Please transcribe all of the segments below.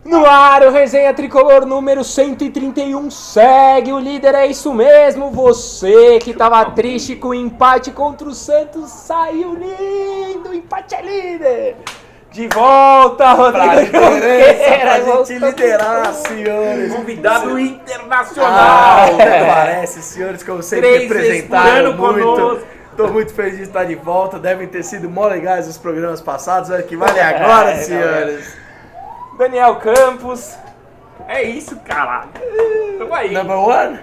No ar, o Resenha Tricolor número 131 segue, o líder é isso mesmo, você que tava triste com o empate contra o Santos, saiu lindo, o empate é líder! De volta, Rodrigo Pra gente liderar, senhores. Convidado internacional. Parece, senhores, como sempre representaram muito. Tô muito feliz de estar de volta. Devem ter sido mó legais os programas passados. Olha que vale agora, senhores. Daniel Campos. É isso, caralho. Tamo aí. Number one.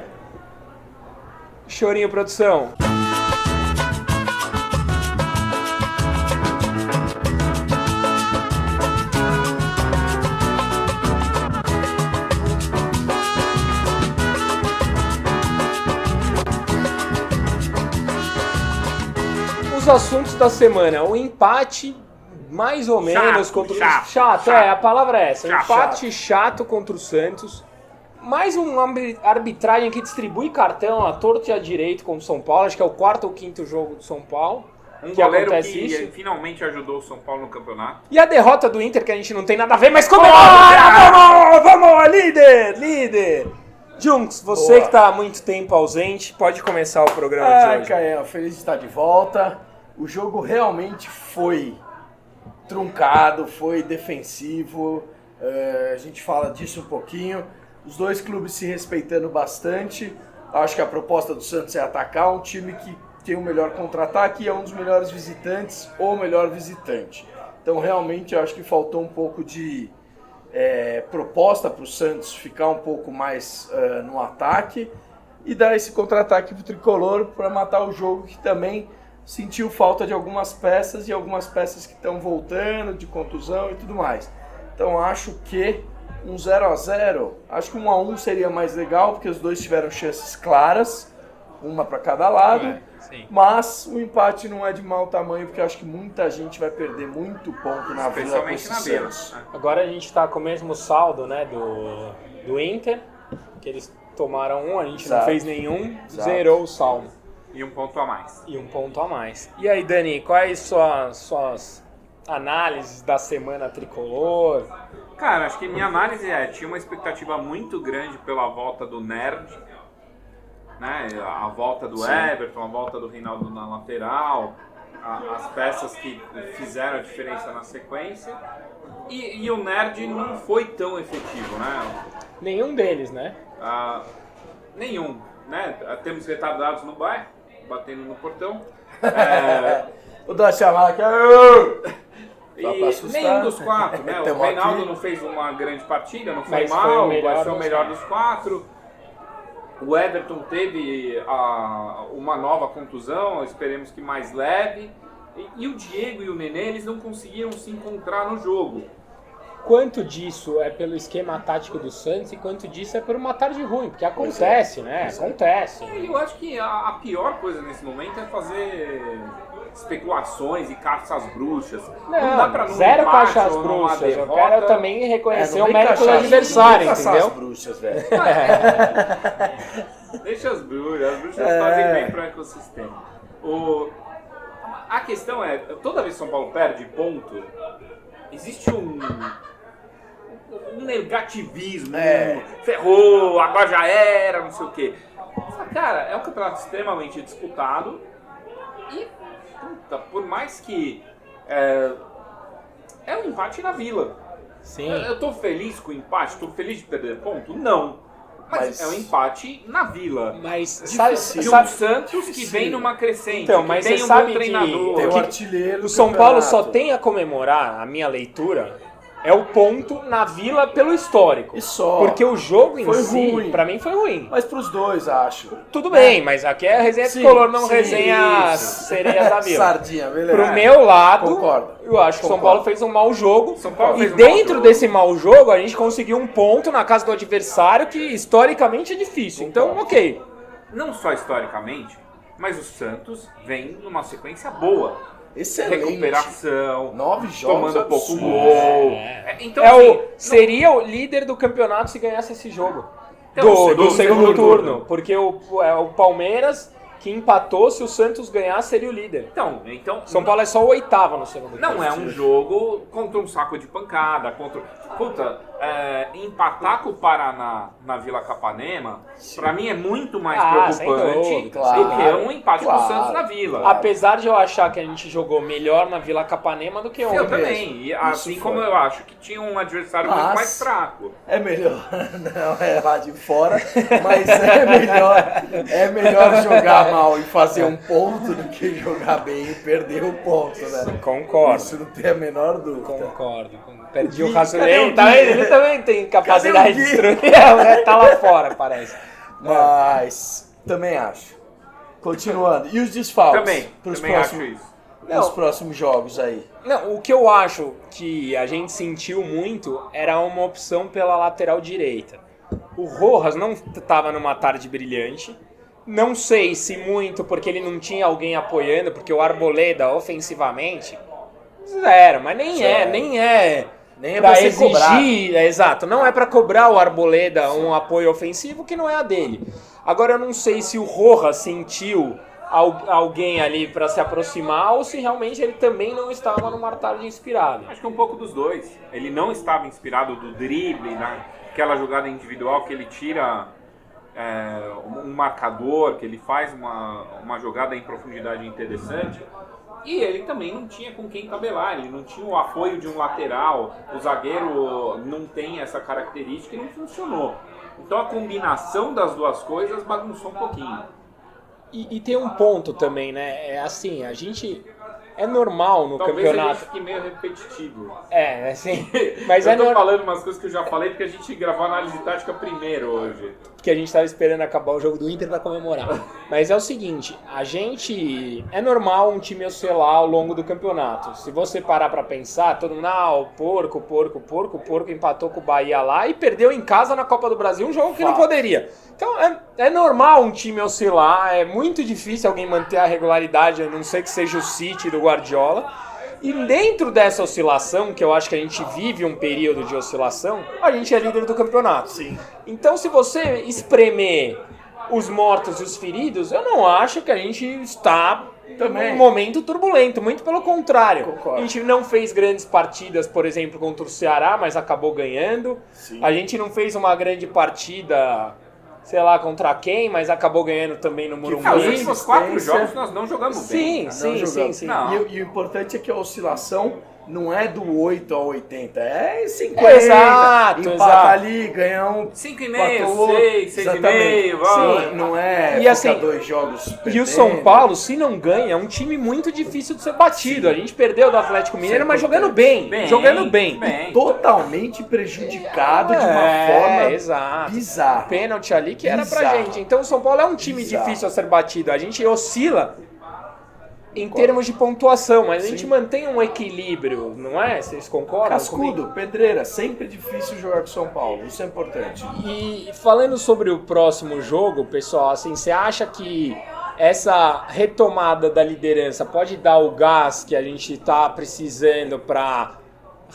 Chorinho Produção. Os assuntos da semana, o empate mais ou menos contra o Chato, a palavra é essa, empate chato contra o Santos, mais uma arbitragem que distribui cartão à torta e à direita com o São Paulo, acho que é o quarto ou quinto jogo do São Paulo. Um goleiro que finalmente ajudou o São Paulo no campeonato. E a derrota do Inter, que a gente não tem nada a ver, mas comemora! Vamos, líder! Junks, você que está há muito tempo ausente, pode começar o programa de hoje. Caio, feliz de estar de volta. O jogo realmente foi truncado, foi defensivo, a gente fala disso um pouquinho. Os dois clubes se respeitando bastante. Acho que a proposta do Santos é atacar um time que tem o melhor contra-ataque e é um dos melhores visitantes ou melhor visitante. Então realmente eu acho que faltou um pouco de proposta para o Santos ficar um pouco mais no ataque e dar esse contra-ataque para o Tricolor para matar o jogo, que também sentiu falta de algumas peças e algumas peças que estão voltando de contusão e tudo mais. Então acho que um 0-0, acho que 1-1 seria mais legal, porque os dois tiveram chances claras, uma para cada lado, mas o empate não é de mau tamanho, porque acho que muita gente vai perder muito ponto na Vila com esses Santos. Agora a gente está com o mesmo saldo, né, do Inter, que eles tomaram um, a gente não fez nenhum, zerou o saldo. E um ponto a mais. E aí, Dani, quais suas análises da semana tricolor? Cara, acho que minha análise tinha uma expectativa muito grande pela volta do Nerd, né? A volta do Everton, a volta do Reinaldo na lateral, as peças que fizeram a diferença na sequência. E o Nerd não foi tão efetivo, né? Nenhum deles, né? Nenhum, né? Temos retardados no bairro, batendo no portão. Vou dar a chamada aqui. E nenhum dos quatro, né? O Reinaldo não fez uma grande partida, não foi mal, vai ser o melhor dos quatro. O Everton teve uma nova contusão, esperemos que mais leve. E o Diego e o Nenê, eles não conseguiram se encontrar no jogo. Quanto disso é pelo esquema tático do Santos e quanto disso é por uma tarde ruim, porque acontece, né? Acontece. Eu acho que a pior coisa nesse momento é fazer especulações e caça às bruxas. Não dá pra zero caça às bruxas. Eu quero também reconhecer o mérito do adversário, entendeu? As bruxas, velho. Deixa as bruxas fazem bem pro ecossistema. A questão é, toda vez que São Paulo perde ponto, existe um negativismo, ferrou, agora já era, não sei o quê. Cara, é um campeonato extremamente disputado e, por mais que é um empate na Vila. Sim. Eu tô feliz com o empate, tô feliz de perder ponto? Não. Mas é um empate na Vila. Mas sabe, Santos que vem numa crescente, então, mas tem você um sabe bom treinador. Tem o artilheiro. O São Paulo só tem a comemorar, a minha leitura, é o ponto na Vila pelo histórico. E só. Porque o jogo em si, ruim. Pra mim, foi ruim. Mas pros dois, acho. Tudo bem, mas aqui é a resenha tricolor, não resenha sereias da Vila. Sardinha, beleza. Pro meu lado, Concordo. eu acho que o São Paulo fez um mau jogo. E Fez um dentro mau jogo. desse mau jogo, a gente conseguiu um ponto na casa do adversário que historicamente é difícil. Então, ok. Não só historicamente, mas o Santos vem numa sequência boa. Excelente. Recuperação, 9 jogos tomando pouco absurdos. gol. Então, Seria o líder do campeonato se ganhasse esse jogo. Então, do segundo turno. Porque o Palmeiras que empatou, se o Santos ganhar, seria o líder. Então São Paulo é só o oitavo no segundo turno. Não é um jogo contra um saco de pancada, contra... Puta, empatar com o Paraná na Vila Capanema, pra mim é muito mais preocupante do que um empate com o Santos na Vila. Apesar de eu achar que a gente jogou melhor na Vila Capanema do que ontem. Eu também, e assim como eu acho que tinha um adversário muito mais fraco. É melhor, não é lá de fora, mas é melhor jogar mal e fazer um ponto do que jogar bem e perder o ponto, né? Concordo. Isso não tem a menor dúvida. Concordo. Perdi o raciocínio. Ele também tem capacidade de destruir. Tá lá fora, parece. Mas também acho. Continuando. E os desfalques? Também acho isso. Os próximos jogos aí. Não, o que eu acho que a gente sentiu muito era uma opção pela lateral direita. O Rojas não estava numa tarde brilhante. Não sei se muito porque ele não tinha alguém apoiando, porque o Arboleda ofensivamente zero, mas nem é pra exigir, exato, não é pra cobrar o Arboleda um apoio ofensivo que não é a dele. Agora eu não sei se o Rojas sentiu alguém ali pra se aproximar ou se realmente ele também não estava numa tarde inspirado. Acho que um pouco dos dois. Ele não estava inspirado do drible, naquela jogada individual que ele tira um marcador, que ele faz uma jogada em profundidade interessante. E ele também não tinha com quem tabelar, ele não tinha o apoio de um lateral, o zagueiro não tem essa característica e não funcionou. Então a combinação das duas coisas bagunçou um pouquinho. E tem um ponto também, né? É assim, a gente... É normal no Talvez campeonato... Talvez fique meio repetitivo. Assim... Mas eu tô falando umas coisas que eu já falei porque a gente gravou a análise tática primeiro hoje. Porque a gente tava esperando acabar o jogo do Inter pra comemorar. Mas é o seguinte, a gente... É normal um time oscilar ao longo do campeonato. Se você parar pra pensar, todo mundo... o porco empatou com o Bahia lá e perdeu em casa na Copa do Brasil, um jogo que não poderia. Então é normal um time oscilar, é muito difícil alguém manter a regularidade, a não ser que seja o City do Guardiola. E dentro dessa oscilação, que eu acho que a gente vive um período de oscilação, a gente é líder do campeonato. Sim. Então se você espremer os mortos e os feridos, eu não acho que a gente está num momento turbulento, muito pelo contrário. Concordo. A gente não fez grandes partidas, por exemplo, contra o Ceará, mas acabou ganhando. Sim. A gente não fez uma grande partida... sei lá contra quem, mas acabou ganhando também no Morumbi. Os últimos 4 jogos nós não jogamos bem. Sim. E o importante é que a oscilação não é do 8 ao 80, é 50. Exato. Ali, ganha 5,5, 6, 6,5. Sim, não é e assim, 2 jogos perdendo. E o São Paulo, se não ganha, é um time muito difícil de ser batido. Sim. A gente perdeu do Atlético Mineiro, mas jogando bem. E totalmente prejudicado de uma forma bizarra. Pênalti ali que era pra gente. Então o São Paulo é um time difícil a ser batido. A gente oscila em termos de pontuação, mas a gente mantém um equilíbrio, não é? Vocês concordam? Cascudo, pedreira, sempre difícil jogar com São Paulo, isso é importante. E falando sobre o próximo jogo, pessoal, assim, você acha que essa retomada da liderança pode dar o gás que a gente está precisando para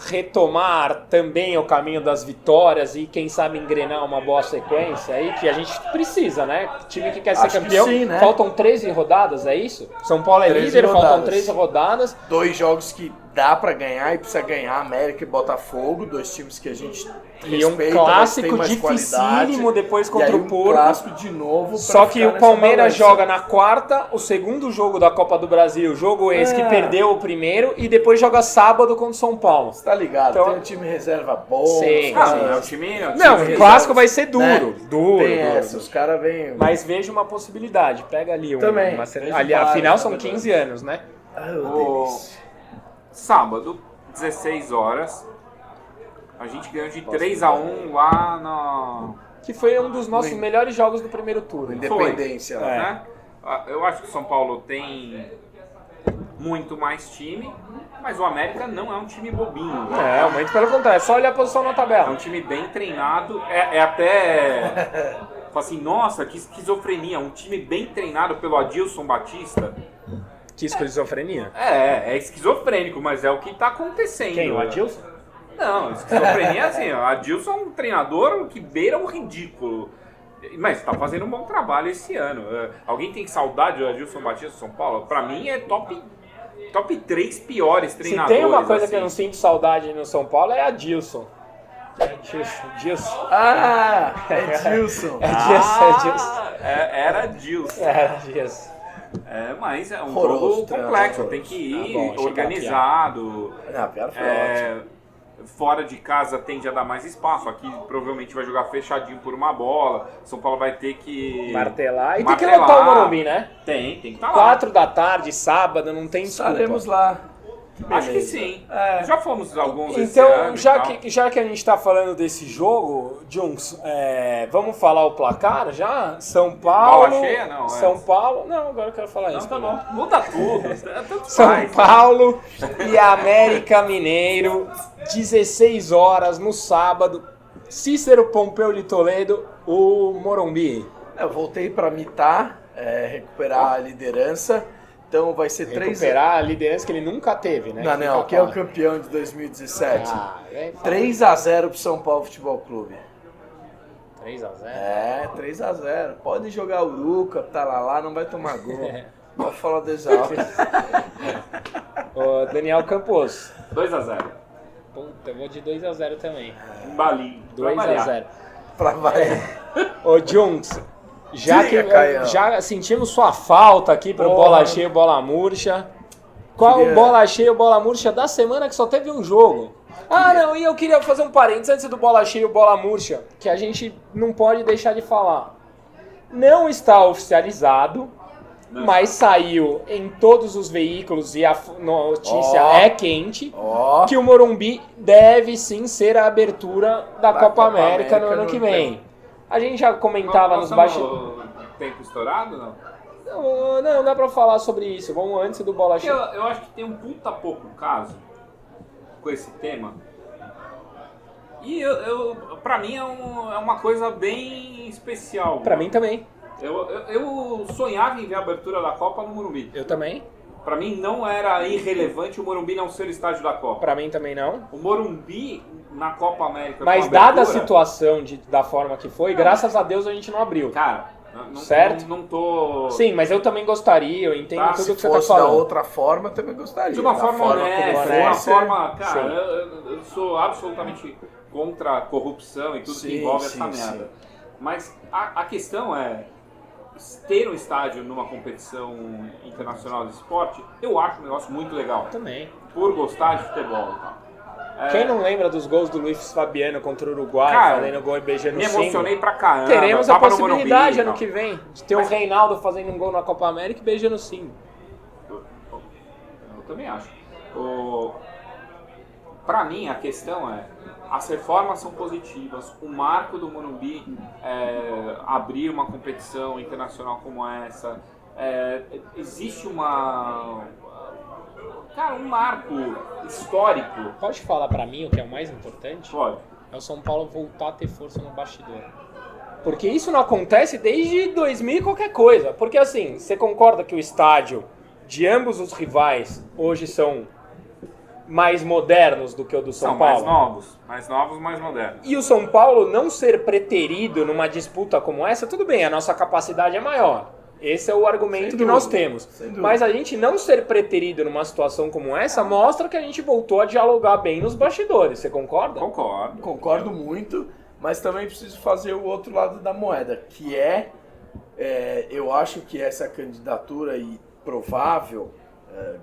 retomar também o caminho das vitórias e quem sabe engrenar uma boa sequência aí, que a gente precisa, né? Time que quer ser campeão, sim, né? Faltam 13 rodadas, é isso? São Paulo é líder, faltam 13 rodadas. 2 jogos que dá pra ganhar e precisa ganhar, América e Botafogo, 2 times que a gente e um clássico dificílimo depois contra o Porto. Clássico de novo. Só que o Palmeiras joga na quarta, o segundo jogo da Copa do Brasil, jogo esse que perdeu o primeiro, e depois joga sábado contra o São Paulo. Você tá ligado? Então, tem um time reserva bom. Sim. Não é um time. Não, o clássico vai ser duro. Né? Duro. Os caras vêm. Mas vejo uma possibilidade. Pega ali também. Ali, afinal são 15 anos, né? Sábado, 16 horas. A gente ganhou de 3-1 lá na... Que foi um dos nossos melhores jogos do primeiro turno. Independência, né? Eu acho que o São Paulo tem muito mais time, mas o América não é um time bobinho. Né? Muito pelo contrário, é só olhar a posição na tabela. É um time bem treinado, até... Fala assim, nossa, que esquizofrenia, um time bem treinado pelo Adilson Batista. Que esquizofrenia? É esquizofrênico, mas é o que tá acontecendo. Quem, o Adilson? Não, esquizofrenia é assim, o Adilson é um treinador que beira o ridículo. Mas tá fazendo um bom trabalho esse ano. Alguém tem saudade do Adilson Batista do São Paulo? Pra mim é top 3 piores treinadores. Se tem uma coisa assim. que eu não sinto saudade no São Paulo é Adilson. Gilson. Ah, é Gilson. Era Gilson. Era Gilson. Mas é um jogo complexo, tem que ir organizado. Pior foi ótimo. Fora de casa tende a dar mais espaço. Aqui provavelmente vai jogar fechadinho por uma bola. São Paulo vai ter que martelar. E tem que lotar o Morumbi, né? Tem que estar lá. 4 da tarde, sábado, não tem desculpa. Estaremos lá. Acho que sim. Já fomos alguns esse então, ano. Já que a gente está falando desse jogo, Junks, vamos falar o placar já? São Paulo. Bola cheia, não? São Paulo. Não, agora eu quero falar isso. Tá bom. Muda tudo. São Paulo e América Mineiro, 16 horas no sábado. Cícero Pompeu de Toledo, o Morumbi. Eu voltei para mitar, recuperar a liderança. Então vai ser 3 a liderança que ele nunca teve, né? Não, que é o campeão de 2017. 3-0 pro São Paulo Futebol Clube. 3-0? 3-0. Pode jogar o Uruca, lá, não vai tomar gol. Pode falar do Exalto. Daniel Campos. 2-0. Puta, eu vou de 2-0 também. Balinho. 2-0. Pra variar. Ô, Junks, já sentimos sua falta aqui pro Bola Cheia, Bola Murcha. Qual o Bola Cheia, Bola Murcha da semana que só teve um jogo? Não, e eu queria fazer um parênteses antes do Bola Cheia, Bola Murcha, que a gente não pode deixar de falar. Não está oficializado, mas saiu em todos os veículos e a notícia é quente, que o Morumbi deve sim ser a abertura da Copa América no ano que vem. A gente já comentava nos bastidores. Tempo estourado, não? Não dá pra falar sobre isso. Vamos antes do Bola Cheia. Eu acho que tem um puta pouco caso com esse tema. E pra mim é uma coisa bem especial. Pra mim também. Eu sonhava em ver a abertura da Copa no Morumbi. Eu também. Pra mim não era irrelevante o Morumbi não ser o estádio da Copa. Pra mim também não. O Morumbi na Copa América. Mas dada a situação da forma que foi, graças a Deus a gente não abriu. Cara, certo? Não tô... Sim, mas eu também gostaria, eu entendo tudo que você tá falando. Se fosse da outra forma, também gostaria. De uma forma honesta, de uma forma... Cara, eu sou absolutamente contra a corrupção e tudo que envolve essa merda. Mas a questão é... ter um estádio numa competição internacional de esporte, eu acho um negócio muito legal. Também. Por gostar de futebol. Quem não lembra dos gols do Luiz Fabiano contra o Uruguai, fazendo gol e beijando o símbolo? Me emocionei pra caramba. Teremos a possibilidade ano que vem de ter o Reinaldo fazendo um gol na Copa América e beijando o símbolo. Eu também acho. Pra mim, a questão é... As reformas são positivas, o marco do Morumbi abrir uma competição internacional como essa, existe um marco histórico. Pode falar pra mim o que é o mais importante? Pode. É o São Paulo voltar a ter força no bastidor. Porque isso não acontece desde 2000 e qualquer coisa. Porque assim, você concorda que o estádio de ambos os rivais hoje são mais modernos do que o do São Paulo? Mais novos, mais modernos. E o São Paulo não ser preterido numa disputa como essa, tudo bem, a nossa capacidade é maior. Esse é o argumento que nós temos. Mas a gente não ser preterido numa situação como essa mostra que a gente voltou a dialogar bem nos bastidores. Você concorda? Concordo muito, mas também preciso fazer o outro lado da moeda, que eu acho que essa candidatura e provável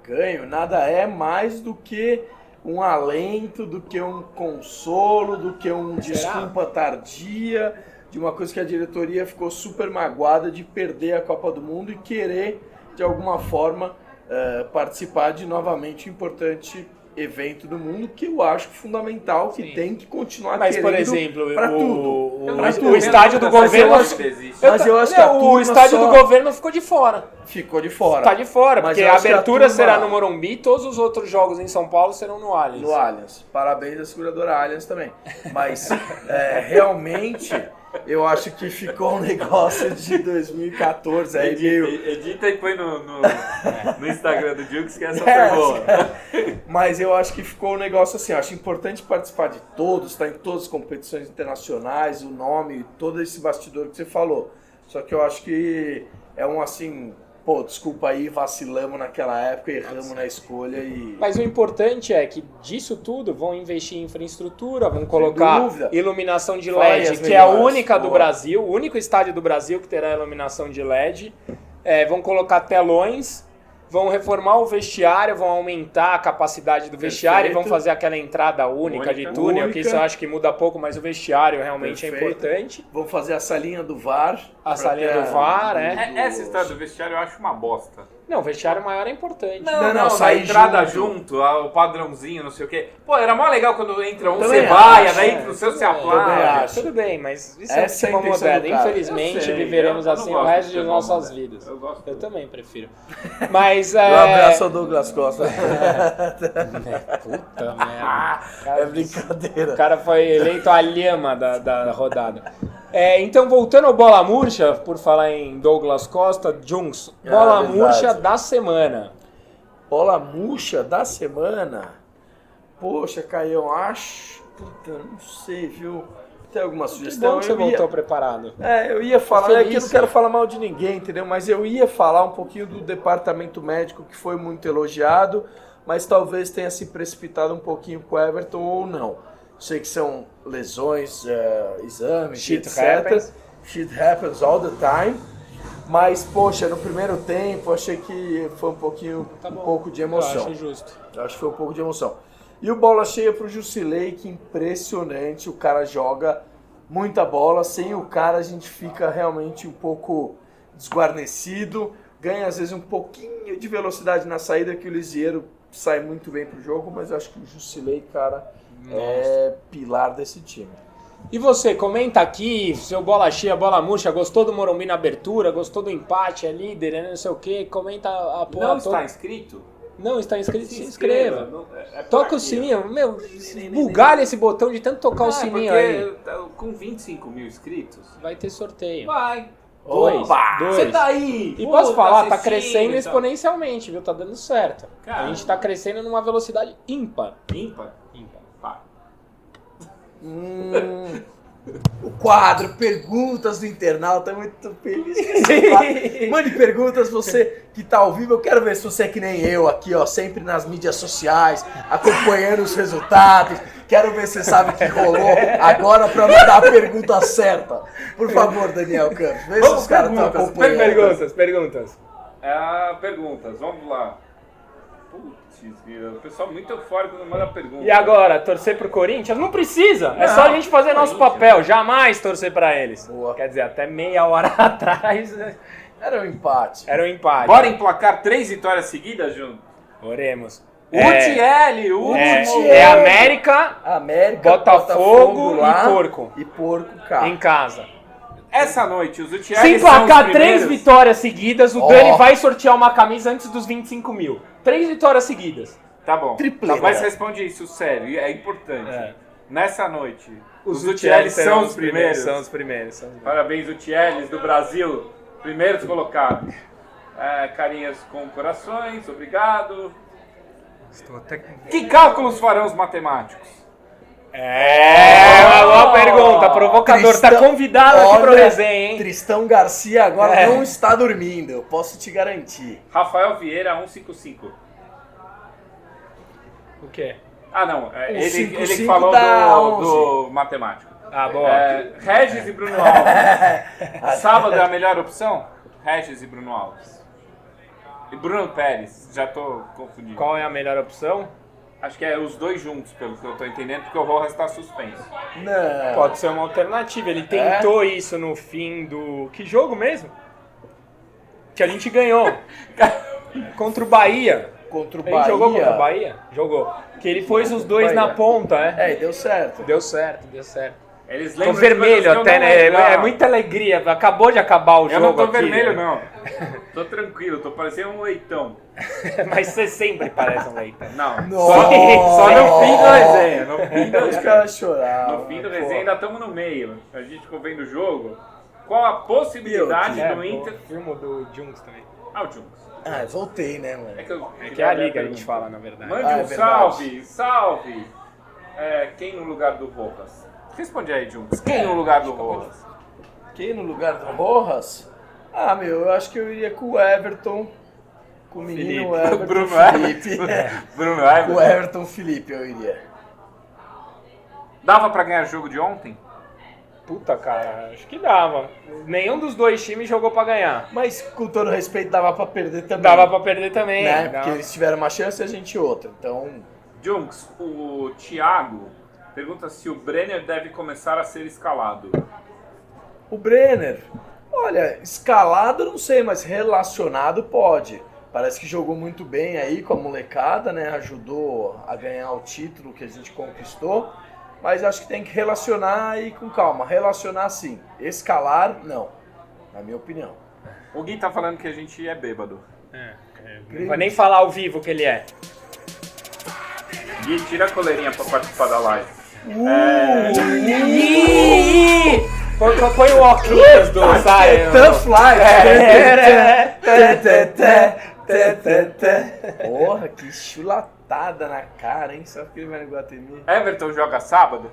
ganho nada é mais do que um alento, do que um consolo, do que um desculpa tardia, de uma coisa que a diretoria ficou super magoada de perder a Copa do Mundo e querer, de alguma forma, participar de novamente um importante evento do mundo, que eu acho fundamental, que tem que continuar querendo. Mas, por exemplo, o estádio do governo... Mas eu acho que o estádio do governo ficou de fora. Ficou de fora. Está de fora, porque a abertura será no Morumbi e todos os outros jogos em São Paulo serão no Allianz. No Allianz. Parabéns à seguradora Allianz também. Mas, realmente... Eu acho que ficou um negócio de 2014 aí meio... Edita e põe no Instagram do Jukes que essa foi boa. Mas eu acho que ficou um negócio assim, eu acho importante participar de todos, estar em todas as competições internacionais, o nome, todo esse bastidor que você falou. Só que eu acho que é pô, desculpa aí, vacilamos naquela época, erramos na escolha e... Mas o importante é que disso tudo vão investir em infraestrutura, vão colocar iluminação de LED, que é a única do Brasil, o único estádio do Brasil que terá iluminação de LED. Vão colocar telões, vão reformar o vestiário, vão aumentar a capacidade do vestiário, vão fazer aquela entrada única de túnel, que isso eu acho que muda pouco, mas o vestiário realmente é importante. Vão fazer a salinha do VAR. A salinha do VAR, Essa história do vestiário eu acho uma bosta. Não, o vestiário maior é importante. Não, a entrada junto, o padrãozinho, não sei o quê. Pô, era mó legal quando entra você vai, daí entra o seu, você aplaude. Tudo bem, mas isso é futebol moderno. Infelizmente, viveremos assim o resto de nossas vidas. Eu também prefiro. Mas Um abraço ao Douglas Costa. Puta merda. É brincadeira. O cara foi eleito a lhama da rodada. Então, voltando ao Bola Murcha, por falar em Douglas Costa, Junks, Bola Murcha da semana. Bola murcha da semana? Poxa, Caião, acho... Puta, não sei, viu? Tem alguma sugestão? Que bom que você voltou preparado. Eu ia falar, que eu não quero falar mal de ninguém, entendeu? Mas eu ia falar um pouquinho do departamento médico, que foi muito elogiado, mas talvez tenha se precipitado um pouquinho com o Everton ou não. Sei que são lesões, exames, etc. Shit happens all the time. Mas, poxa, no primeiro tempo achei que foi um pouco de emoção. Eu acho justo. Acho que foi um pouco de emoção. E o bola cheia pro Jusilei, que impressionante. O cara joga muita bola. Sem o cara a gente fica realmente um pouco desguarnecido. Ganha às vezes um pouquinho de velocidade na saída, que o Lisieiro sai muito bem pro jogo. Mas eu acho que o Jusilei, cara... é pilar desse time. E você, comenta aqui, seu bola cheia, bola murcha, gostou do Morumbi na abertura, gostou do empate, é líder, não sei o que, comenta a porra Não está inscrito? Não está inscrito, se inscreva. Toca o sininho, bugalha esse botão de tanto tocar o sininho aí. Com 25 mil inscritos... vai ter sorteio. Vai. Dois. Você tá aí. E posso falar, tá crescendo exponencialmente, viu? Tá dando certo. A gente tá crescendo numa velocidade ímpar. Ímpar. O quadro Perguntas do Internauta, muito feliz com esse quadro. Mande perguntas, você que tá ao vivo. Eu quero ver se você é que nem eu aqui, ó, sempre nas mídias sociais, acompanhando os resultados. Quero ver se você sabe o que rolou agora pra mandar a pergunta certa. Por favor, Daniel Campos, vê se os caras estão acompanhando. Perguntas. Perguntas, vamos lá. O pessoal muito eufórico não manda pergunta. E agora, torcer pro Corinthians? Não precisa, é só a gente fazer nosso papel, jamais torcer pra eles. Boa. Quer dizer, até meia hora atrás era um empate. Bora emplacar 3 vitórias seguidas, junto? Oremos. UTL, América, Botafogo e Porco, cara. em casa. Essa noite, os UTL se emplacar 3 vitórias seguidas, o Dani vai sortear uma camisa antes dos 25 mil. 3 vitórias seguidas. Tá bom. Tripleta. Mas responde isso sério, é importante. Nessa noite, os UTL são os primeiros. São os primeiros. Parabéns, UTLs do Brasil, primeiros colocados. Carinhas com corações, obrigado. Que cálculos farão os matemáticos? Uma boa pergunta. Provocador, Tristão, tá convidado aqui pro resenha, hein? Tristão Garcia agora não está dormindo, eu posso te garantir. Rafael Vieira, 155. O quê? Não, ele falou do matemático. Boa. Regis e Bruno Alves. Sábado é a melhor opção? Regis e Bruno Alves. E Bruno Pérez, já tô confundindo. Qual é a melhor opção? Acho que é os dois juntos, pelo que eu tô entendendo, porque o Rojas tá suspenso. Não. Pode ser uma alternativa. Ele tentou isso no fim do... Que jogo mesmo? Que a gente ganhou. Contra o Bahia. Ele jogou contra o Bahia? Jogou. Que ele pôs os dois na ponta, e deu certo. Deu certo. Eles tô vermelho até, né? É muita alegria. Acabou de acabar o jogo. Eu não tô aqui, vermelho, não. Tô tranquilo, tô parecendo um leitão. Mas você sempre parece um leitão. Não. Só no fim da resenha. No fim da os caras choraram. No fim da resenha ainda estamos no meio. A gente ficou vendo o jogo. Qual a possibilidade do Inter... Filme do Junks também. O Junks. Voltei, né, mano? É que é a liga a gente fala, na verdade. Mande um salve. Quem no lugar do Rojas? Responde aí, Junks. Quem no lugar do Rojas? Quem no lugar do Rojas? Eu acho que eu iria com o Everton. Com o menino Felipe. Everton Bruno Felipe. Bruno Everton. O Everton Felipe eu iria. Dava pra ganhar o jogo de ontem? Puta, cara, acho que dava. Nenhum dos dois times jogou pra ganhar. Mas, com todo respeito, dava pra perder também. Dava pra perder também. Né? Porque eles tiveram uma chance e a gente outra. Então... Junks, o Thiago pergunta se o Brenner deve começar a ser escalado. O Brenner, olha, escalado não sei, mas relacionado pode. Parece que jogou muito bem aí com a molecada, né? Ajudou a ganhar o título que a gente conquistou. Mas acho que tem que relacionar aí com calma. Relacionar sim. Escalar, não. Na minha opinião. O Gui tá falando que a gente é bêbado. Não vai nem falar ao vivo que ele é. Gui, tira a coleirinha pra participar da live. Põe o óculos do Zion. Tough life. Porra, que chulatada na cara, hein? Só porque ele vai no Guatemi. Everton joga sábado?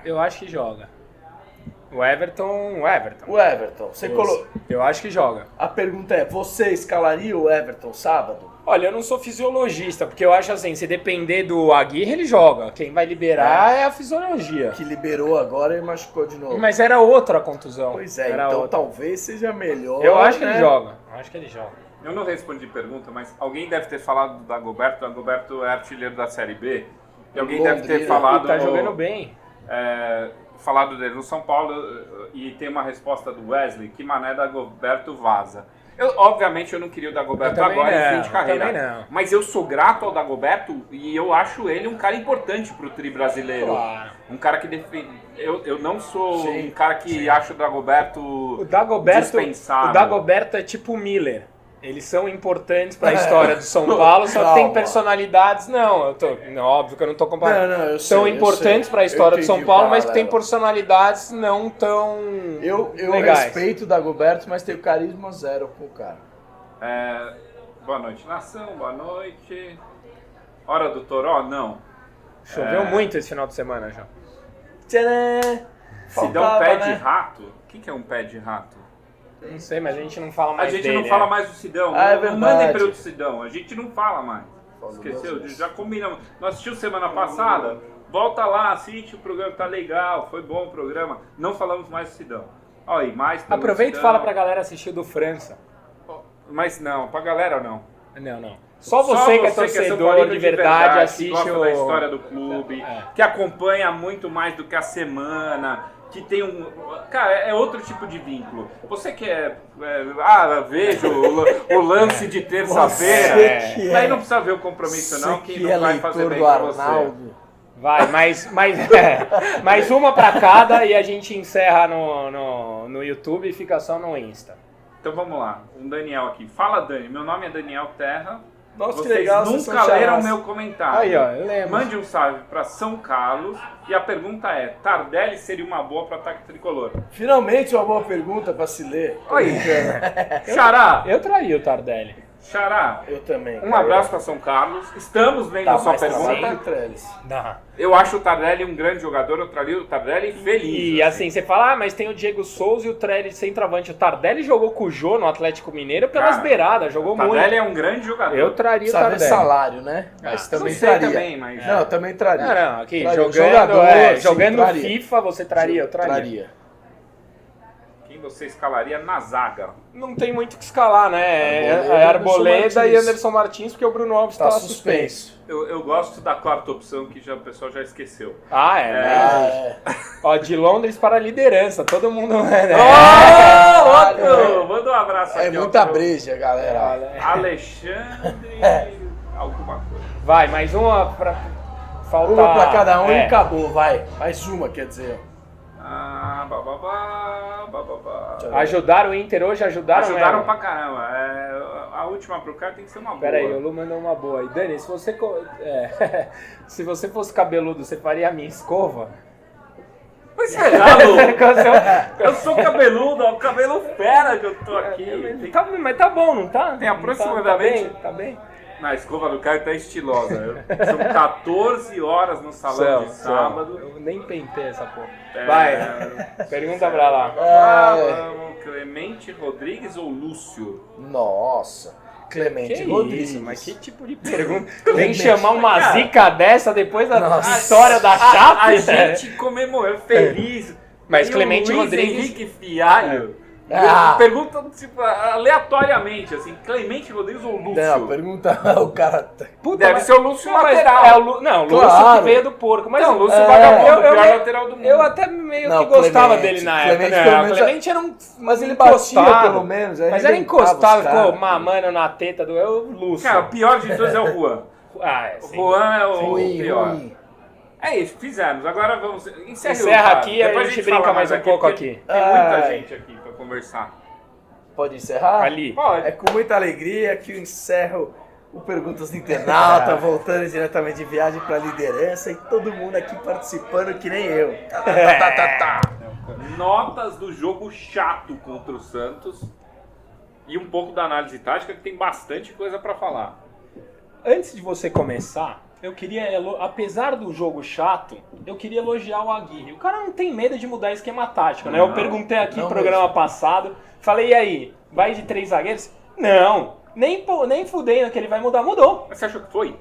Eu acho que joga. O Everton. Você colocou. Eu acho que joga. A pergunta é, você escalaria o Everton sábado? Olha, eu não sou fisiologista, porque eu acho assim, se depender do Aguirre, ele joga. Quem vai liberar é a fisiologia. Que liberou agora e machucou de novo. Mas era outra contusão. Pois é, era então outra. Talvez seja melhor. Eu acho que né? ele joga. Eu não respondi pergunta, mas alguém deve ter falado do Dagoberto. O Dagoberto é artilheiro da Série B. E alguém deve ter falado... E tá jogando bem. Falado dele no São Paulo e tem uma resposta do Wesley, que mané Dagoberto vaza. Obviamente eu não queria o Dagoberto agora em fim de carreira, mas eu sou grato ao Dagoberto e eu acho ele um cara importante pro tri brasileiro. Claro. Um cara que defende... Eu não sou um cara que acha o Dagoberto dispensável. O Dagoberto é tipo o Miller. Eles são importantes para a história do São Paulo, só que tem personalidades. Não, óbvio que eu não estou comparando. São importantes para a história do São Paulo, mas que tem personalidades não tão Eu legais. Respeito o Dagoberto, mas tenho carisma zero com o cara. Boa noite, nação. Boa noite. Hora do Toró? Não. Choveu muito esse final de semana já. Tcharam! Sidão pé de rato? O que é um pé de rato? Não sei, mas a gente não fala mais dele. A gente não fala mais do Sidão. É não verdade. mandem para o Sidão. A gente não fala mais. Esqueceu? Já combinamos. Nós assistimos semana passada. Volta lá, assiste o programa, tá legal. Foi bom o programa. Não falamos mais do Sidão. Olha aí, mais aproveita e fala pra galera assistir o do França. Mas não, pra galera não. Não. Só você que é torcedor de verdade assiste que gosta da história do clube, que acompanha muito mais do que a semana, que tem Cara, é outro tipo de vínculo. Você que vejo o lance de terça-feira. Aí não precisa ver o compromisso, não, que não vai fazer bem pra você. Vai, mais uma pra cada e a gente encerra no YouTube e fica só no Insta. Então vamos lá, um Daniel aqui. Fala, Dani, meu nome é Daniel Terra. Nossa, vocês que legal, nunca leram meu comentário. Aí, ó, eu lembro. Mande um salve pra São Carlos. E a pergunta é, Tardelli seria uma boa para ataque tricolor? Finalmente uma boa pergunta pra se ler. Oi. Xará. Eu traí o Tardelli. Xará. Eu também. Um abraço para São Carlos. Estamos vendo a sua pergunta. Eu acho o Tardelli um grande jogador. Eu traria o Tardelli feliz. E assim, você fala, mas tem o Diego Souza e o Trelli centroavante. O Tardelli jogou com o Jô no Atlético Mineiro pelas beiradas, jogou muito. O Tardelli é um grande jogador. Eu traria o Tardelli. Salário, né? Mas também traria. Também, mas... Não, também traria. Não, aqui, traria. jogando FIFA, você traria, eu traria. Quem você escalaria na zaga? Não tem muito o que escalar, né? É Arboleda e Anderson Martins, porque o Bruno Alves tá suspenso. Eu gosto da quarta opção, que o pessoal já esqueceu. Ó, de Londres para a liderança, todo mundo... Manda um abraço aqui. É muita breja, galera. Alexandre... alguma coisa. Vai, mais uma pra faltar... Uma pra cada um e acabou, vai. Mais uma, quer dizer... Ajudaram o Inter hoje? Ajudaram pra caramba. A última pro cara tem que ser uma boa. Pera aí, o Lu mandou uma boa. E Dani, se você se você fosse cabeludo, você faria a minha escova? Mas será, Lu? Eu sou cabeludo, é o cabelo fera que eu tô aqui. Mas tá bom, não tá? Tem aproximadamente... Tá bem? Na escova do Caio tá estilosa. São 14 horas no salão de sábado. Eu nem pentei essa porra. Vai, pergunta pra lá. Clemente Rodrigues ou Lúcio? Nossa, Clemente Rodrigues. Isso, mas que tipo de pergunta? Vem chamar uma zica dessa depois da história da Chape? A gente comemorou, feliz. Mas Clemente Luiz Rodrigues... Henrique Fialho... Pergunta tipo, aleatoriamente, assim, Clemente Rodrigues ou Lúcio? Não, pergunta o cara... Puta, deve ser o Lúcio lateral. O Lúcio que veio do porco. Mas não, o Lúcio vagabundo, o pior lateral do mundo. Eu até meio que gostava dele na época. Clemente era um... Mas ele batia pelo menos. Mas era encostado, ficou mamando na teta do Lúcio. Cara, o pior de todos é o Juan. O Juan é o pior. É isso, fizemos. Agora vamos... Encerra aqui e a gente brinca mais um pouco aqui. Tem muita gente aqui pra conversar. Pode encerrar? Ali. Pode. É com muita alegria que eu encerro o Perguntas do Internauta, voltando diretamente de viagem pra liderança e todo mundo aqui participando que nem eu. Notas do jogo chato contra o Santos e um pouco da análise tática, que tem bastante coisa pra falar. Antes de você começar... Eu queria, apesar do jogo chato, eu queria elogiar o Aguirre. O cara não tem medo de mudar esquema tático, né? Eu perguntei aqui no programa passado, falei, e aí, vai de 3 zagueiros? Não, nem fudendo que ele vai mudar, mudou. Mas você achou que foi?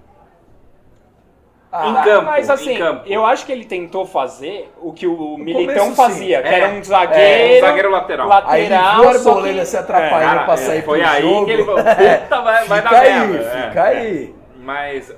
Em campo, mas assim, eu acho que ele tentou fazer o que o Militão fazia, que era um zagueiro lateral. Aí ele viu o Arboleda se atrapalhando pra sair pro jogo. Foi aí que ele falou, puta, vai dar merda. Fica aí.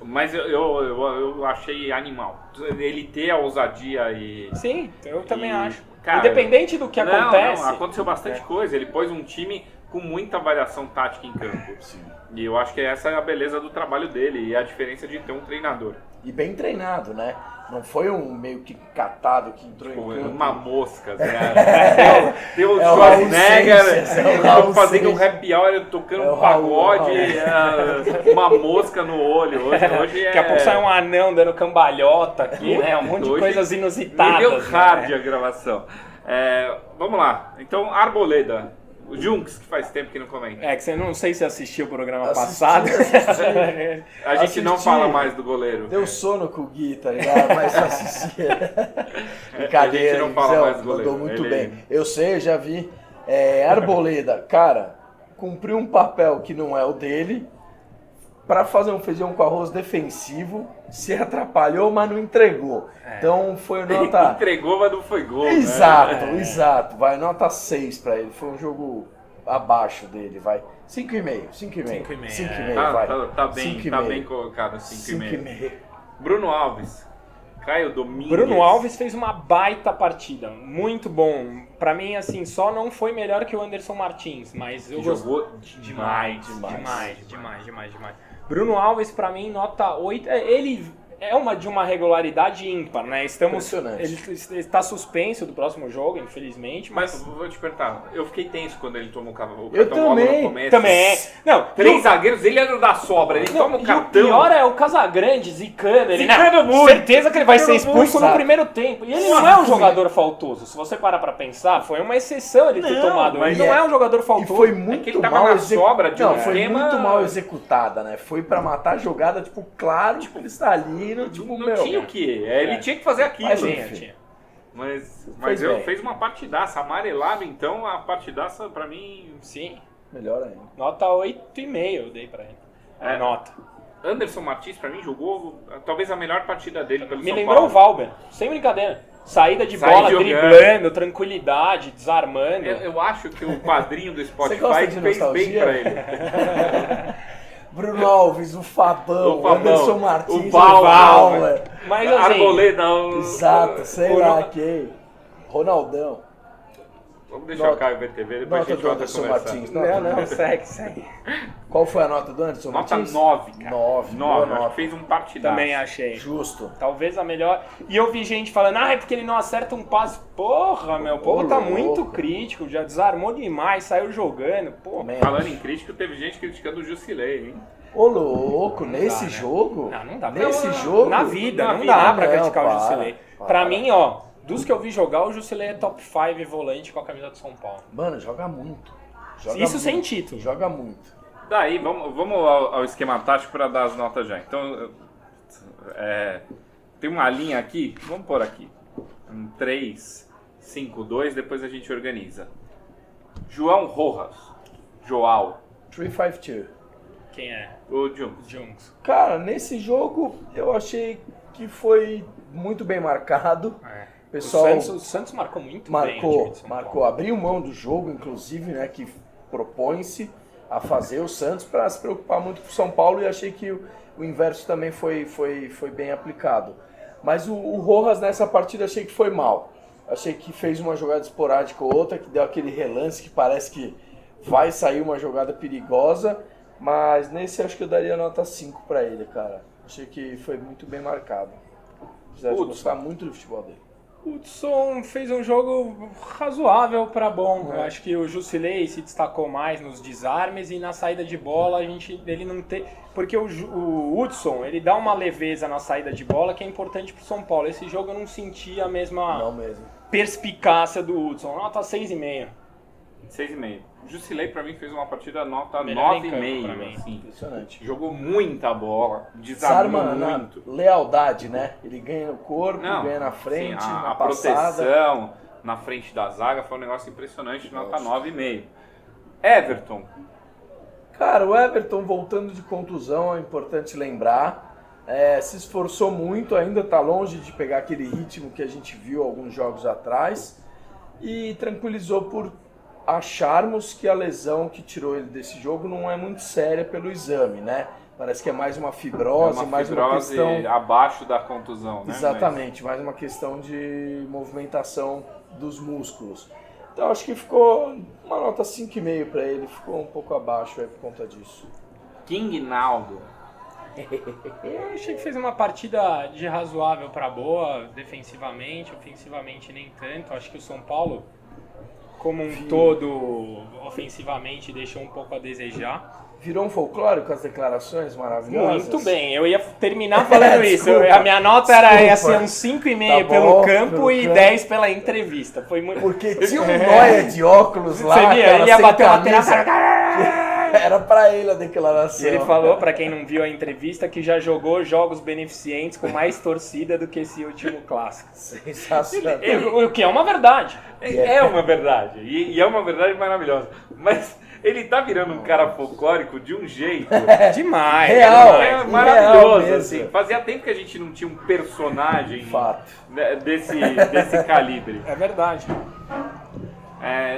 Mas eu achei animal. Ele ter a ousadia e... Sim, eu também acho. Cara, independente do que acontece... Não, aconteceu bastante coisa. Ele pôs um time com muita variação tática em campo. Sim. E eu acho que essa é a beleza do trabalho dele e a diferença de ter um treinador. E bem treinado, né? Não foi um meio que catado que entrou em campo. Uma mosca, né? Deu o Schwarzenegger fazendo um happy hour, tocando um pagode, uma mosca no olho. Hoje Daqui a pouco sai um anão dando cambalhota aqui, né? Um monte de coisas inusitadas. Deu hard a gravação. Vamos lá. Então, Arboleda. O Junks, que faz tempo que não comenta. Que você não sei se assistiu o programa passado. A gente não fala mais do goleiro. Deu sono com o Gui, tá ligado? Mas assistia. Brincadeira, a gente não fala mais do goleiro. Mandou muito bem. Eu sei, eu já vi. Arboleda, cara, cumpriu um papel que não é o dele para fazer um feijão com arroz defensivo, se atrapalhou, mas não entregou. Então foi nota... Entregou, mas não foi gol. Exato. Vai nota 6 para ele. Foi um jogo abaixo dele, vai. 5,5. 5,5, vai. Tá bem colocado, 5,5. Bruno Alves. Caio Domingues. Bruno Alves fez uma baita partida, muito bom. Pra mim, assim, só não foi melhor que o Anderson Martins, mas eu jogou demais. Bruno Alves, pra mim, nota 8. Ele é de uma regularidade ímpar, né? Ele está suspenso do próximo jogo, infelizmente. Mas vou te perguntar, eu fiquei tenso quando ele tomou o cartão também. no começo. Também. Não, 3 zagueiros, ele era da sobra, ele toma o cartão. O pior é o Casagrande zicando ele, né? Muito. Certeza que ele vai ser expulso no primeiro tempo. E ele não é um jogador faltoso. Se você parar pra pensar, foi uma exceção ele ter tomado. Ele não é um jogador faltoso. E foi muito mal sobra de foi muito mal executada, né? Foi pra matar a jogada, claro, cristalino. Não tinha o que. Ele tinha que fazer aquilo. Mas eu fez uma partidaça. Amarelado, então, a partidaça pra mim... Sim. Melhor ainda. Nota 8,5 eu dei pra ele. Nota. Anderson Martins, pra mim, jogou talvez a melhor partida dele pelo São Paulo. Me lembrou o Valber. Sem brincadeira. Saída de bola, driblando, tranquilidade, desarmando. Eu acho que o quadrinho do Spotify fez bem pra ele. Bruno Alves, o Fabão, Anderson Martins, o Valber. Mas assim, Arboleda. Exato, sei lá quem. Ronaldão. Vamos deixar o Caio ver TV, depois a gente volta a conversar. Martins. Não, segue. Qual foi a nota do Anderson Martins? Nota 9, cara. 9. Fez um partidaço. Também achei. Justo. Talvez a melhor. E eu vi gente falando, é porque ele não acerta um passe. Porra, meu, o povo tá muito crítico, já desarmou demais, saiu jogando. Falando em crítico, teve gente criticando o Jusilei, hein? Ô, louco, nesse jogo? Não dá. Nesse jogo? Na vida, não dá pra criticar o Jusilei. Pra mim, dos que eu vi jogar, o Jusilei é top 5 volante com a camisa do São Paulo. Mano, joga muito. Isso sem título. Joga muito. Daí, vamos ao esquema tático para dar as notas já. Então, tem uma linha aqui, vamos pôr aqui. 3, 5, 2, depois a gente organiza. João Rojas. João. 352. Quem é? O Jungs. Cara, nesse jogo eu achei que foi muito bem marcado. Pessoal, o Santos marcou muito bem. Marcou. Abriu mão do jogo, inclusive, né, que propõe-se a fazer o Santos para se preocupar muito com o São Paulo, e achei que o inverso também foi bem aplicado. Mas o Rojas nessa partida achei que foi mal. Achei que fez uma jogada esporádica ou outra, que deu aquele relance que parece que vai sair uma jogada perigosa, mas nesse acho que eu daria nota 5 para ele, cara. Achei que foi muito bem marcado. Apesar de gostar muito do futebol dele. O Hudson fez um jogo razoável para bom. Eu acho que o Jusilei se destacou mais nos desarmes e na saída de bola ele não tem... Porque o Hudson, ele dá uma leveza na saída de bola que é importante pro São Paulo. Esse jogo eu não senti a mesma perspicácia do Hudson. Nota 6,5. 6,5. O Jusilei, pra mim, fez uma partida nota 9,5. Assim. Impressionante. Jogou muita bola, desarmou muito. Lealdade, né? Ele ganha no corpo, ganha na frente, sim, na a proteção na frente da zaga foi um negócio impressionante, nota 9,5. Everton. Cara, o Everton voltando de contusão, é importante lembrar. Se esforçou muito, ainda tá longe de pegar aquele ritmo que a gente viu alguns jogos atrás. E tranquilizou por acharmos que a lesão que tirou ele desse jogo não é muito séria pelo exame, né? Parece que é mais uma fibrose, mais uma questão... abaixo da contusão, né? Exatamente, mais uma questão de movimentação dos músculos. Então acho que ficou uma nota 5,5 para ele, ficou um pouco abaixo aí por conta disso. King Naldo. Eu achei que fez uma partida de razoável para boa, defensivamente, ofensivamente nem tanto. Acho que o São Paulo, como um todo, ofensivamente, deixou um pouco a desejar. Virou um folclore com as declarações maravilhosas? Muito bem, eu ia terminar falando isso. A minha nota ia ser uns 5,5 pelo campo e 10 pela entrevista. Foi muito... Porque tinha um nóia de óculos lá, você via, ele ia bater uma terra. Era pra ele a declaração. E ele falou, pra quem não viu a entrevista, que já jogou jogos beneficentes com mais torcida do que esse último clássico. Sensacional. O que é uma verdade. É uma verdade. E é uma verdade maravilhosa. Mas ele tá virando um cara folclórico de um jeito... Demais. Real. É maravilhoso, assim. Fazia tempo que a gente não tinha um personagem desse calibre. É verdade.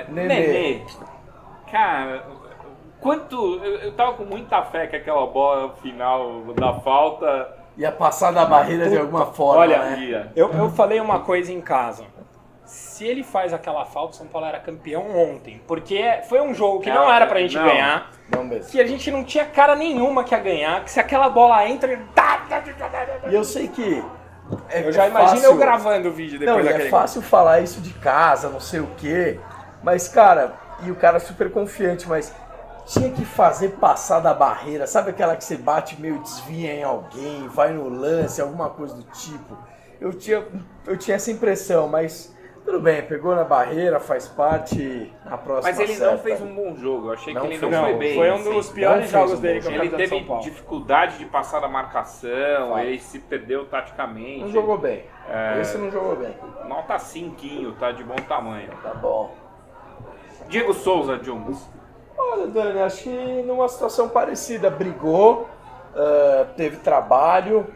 Nenê. Cara... Eu tava com muita fé que aquela bola final da falta... Ia passar da barreira de alguma forma, olha, né? Eu falei uma coisa em casa. Se ele faz aquela falta, o São Paulo era campeão ontem. Porque foi um jogo que não era pra gente ganhar. Não mesmo. Que a gente não tinha cara nenhuma que ia ganhar. Que se aquela bola entra... E eu sei que... eu já imagino eu gravando o vídeo depois daquele... É fácil falar isso de casa, não sei o quê. Mas, cara... E o cara super confiante, mas... Tinha que fazer passar da barreira, sabe aquela que você bate meio desvia em alguém, vai no lance, alguma coisa do tipo. Eu tinha essa impressão, mas tudo bem, pegou na barreira, faz parte na próxima. Mas ele não fez um bom jogo, eu achei que ele não foi bem. Foi um dos piores jogos dele que ele teve dificuldade de passar da marcação, ele se perdeu taticamente. Não jogou bem, esse não jogou bem. Nota 5, tá de bom tamanho. Tá bom. Diego Souza, Jungs. Olha, Dani, acho que numa situação parecida, brigou, teve trabalho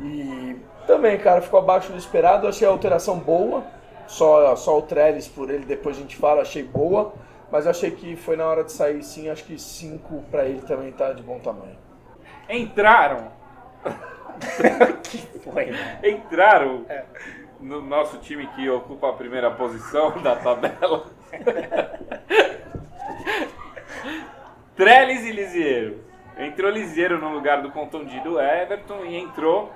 e também, cara, ficou abaixo do esperado. Achei a alteração boa, só o Trellis por ele, depois a gente fala, achei boa, mas achei que foi na hora de sair sim, acho que 5 pra ele também tá de bom tamanho. Entraram! Que foi, né? Entraram no nosso time que ocupa a primeira posição da tabela. Trellis e Lisieiro. Entrou Lisieiro no lugar do contundido Everton e entrou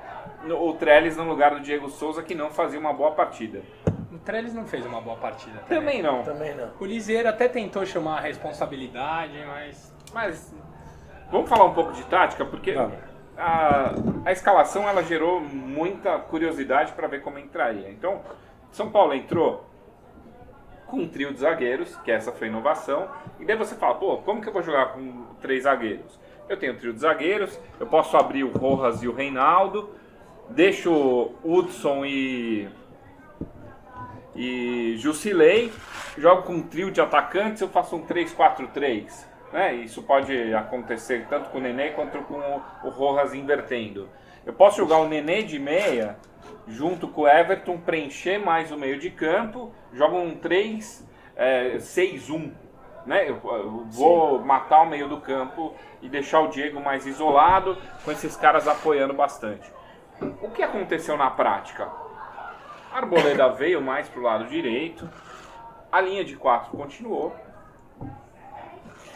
o Trellis no lugar do Diego Souza, que não fazia uma boa partida. O Trellis não fez uma boa partida. Também não. O Lisieiro até tentou chamar a responsabilidade, mas vamos falar um pouco de tática, porque a escalação ela gerou muita curiosidade para ver como entraria. Então, São Paulo entrou com um trio de zagueiros, que essa foi a inovação, e daí você fala, pô, como que eu vou jogar com 3 zagueiros? Eu tenho um trio de zagueiros, eu posso abrir o Rojas e o Reinaldo, deixo o Hudson e Jusilei, jogo com um trio de atacantes, eu faço um 3-4-3. Né? Isso pode acontecer tanto com o Nenê quanto com o Rojas invertendo. Eu posso jogar o Nenê de meia, junto com o Everton, preencher mais o meio de campo, jogo um 3-6-1. Né? Eu vou matar o meio do campo e deixar o Diego mais isolado, com esses caras apoiando bastante. O que aconteceu na prática? A Arboleda veio mais para o lado direito, a linha de 4 continuou,